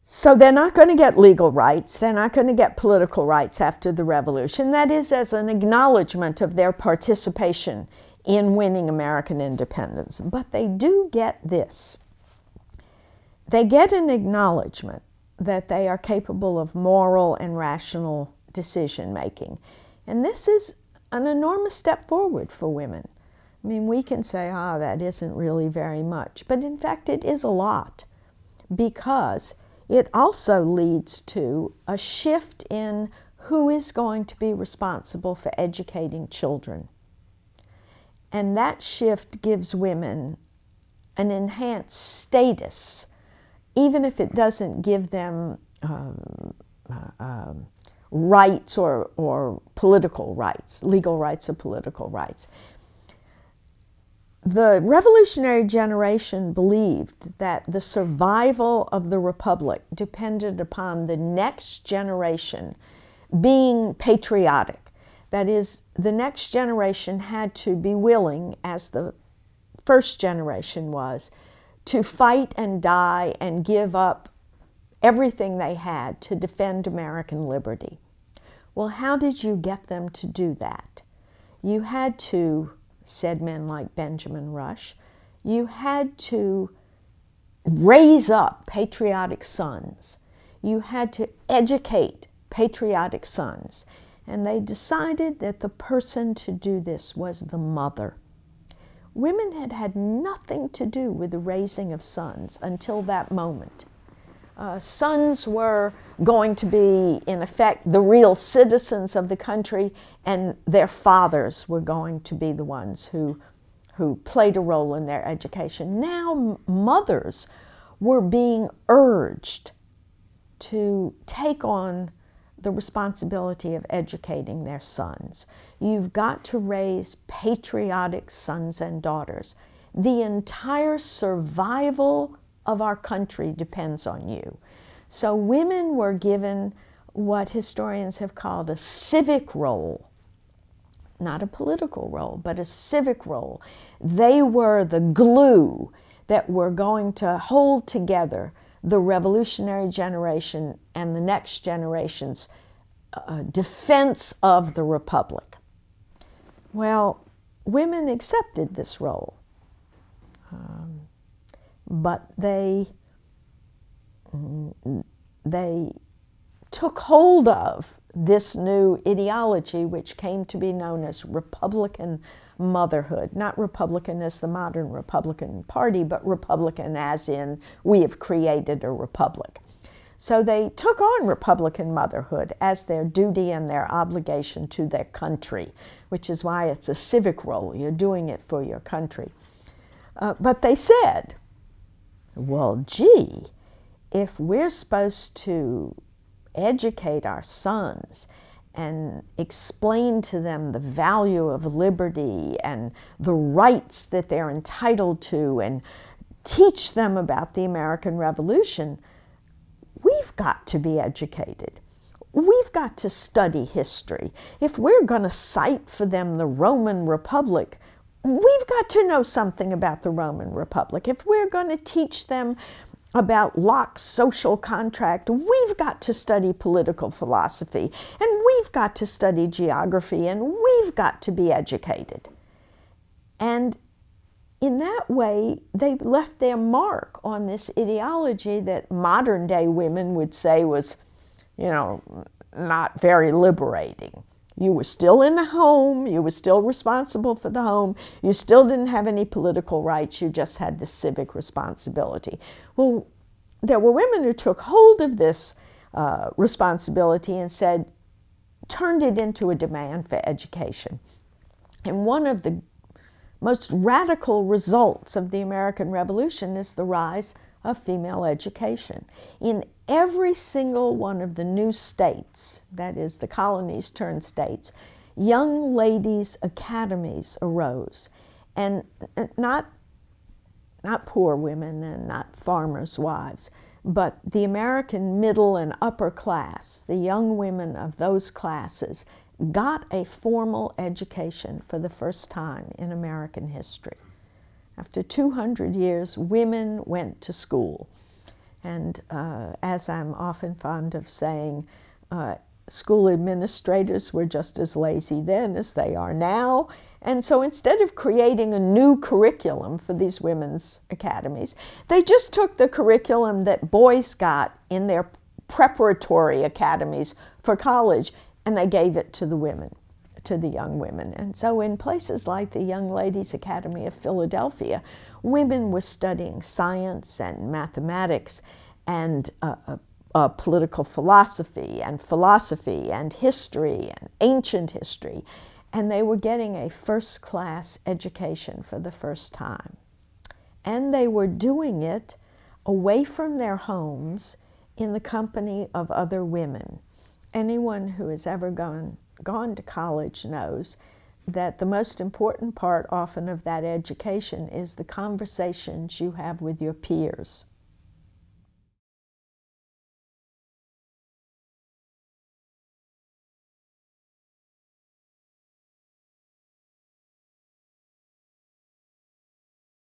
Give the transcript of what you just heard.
So they're not going to get legal rights. They're not going to get political rights after the revolution. That is as an acknowledgement of their participation in winning American independence. But they do get this. They get an acknowledgement that they are capable of moral and rational decision making. And this is an enormous step forward for women. I mean, we can say, that isn't really very much. But in fact, it is a lot, because it also leads to a shift in who is going to be responsible for educating children. And that shift gives women an enhanced status, even if it doesn't give them rights or political rights, legal rights or political rights. The revolutionary generation believed that the survival of the republic depended upon the next generation being patriotic. That is, the next generation had to be willing, as the first generation was, to fight and die and give up everything they had to defend American liberty. Well, how did you get them to do that? You had to, said men like Benjamin Rush, you had to raise up patriotic sons. You had to educate patriotic sons. And they decided that the person to do this was the mother. Women had had nothing to do with the raising of sons until that moment. Sons were going to be, in effect, the real citizens of the country, and their fathers were going to be the ones who played a role in their education. Now mothers were being urged to take on the responsibility of educating their sons. You've got to raise patriotic sons and daughters. The entire survival of our country depends on you. So women were given what historians have called a civic role, not a political role, but a civic role. They were the glue that were going to hold together the revolutionary generation and the next generation's defense of the republic. Well, women accepted this role. But they took hold of this new ideology, which came to be known as Republican motherhood. Not Republican as the modern Republican Party, but Republican as in we have created a republic. So they took on Republican motherhood as their duty and their obligation to their country, which is why it's a civic role. You're doing it for your country. But they said, well, gee, if we're supposed to educate our sons and explain to them the value of liberty and the rights that they're entitled to and teach them about the American Revolution, we've got to be educated. We've got to study history. If we're going to cite for them the Roman Republic, we've got to know something about the Roman Republic. If we're going to teach them about Locke's social contract, we've got to study political philosophy, and we've got to study geography, and we've got to be educated. And in that way, they left their mark on this ideology that modern day women would say was, not very liberating. You were still in the home, you were still responsible for the home, you still didn't have any political rights, you just had the civic responsibility. Well, there were women who took hold of this responsibility and turned it into a demand for education. And one of the most radical results of the American Revolution is the rise of female education. In every single one of the new states, that is the colonies turned states, young ladies' academies arose. And not poor women and not farmers' wives, but the American middle and upper class, the young women of those classes, got a formal education for the first time in American history. After 200 years, women went to school. And as I'm often fond of saying, school administrators were just as lazy then as they are now. And so instead of creating a new curriculum for these women's academies, they just took the curriculum that boys got in their preparatory academies for college, and they gave it to the women, to the young women. And so in places like the Young Ladies Academy of Philadelphia, women were studying science and mathematics and political philosophy and history and ancient history. And they were getting a first-class education for the first time. And they were doing it away from their homes in the company of other women. Anyone who has ever gone to college knows that the most important part often of that education is the conversations you have with your peers.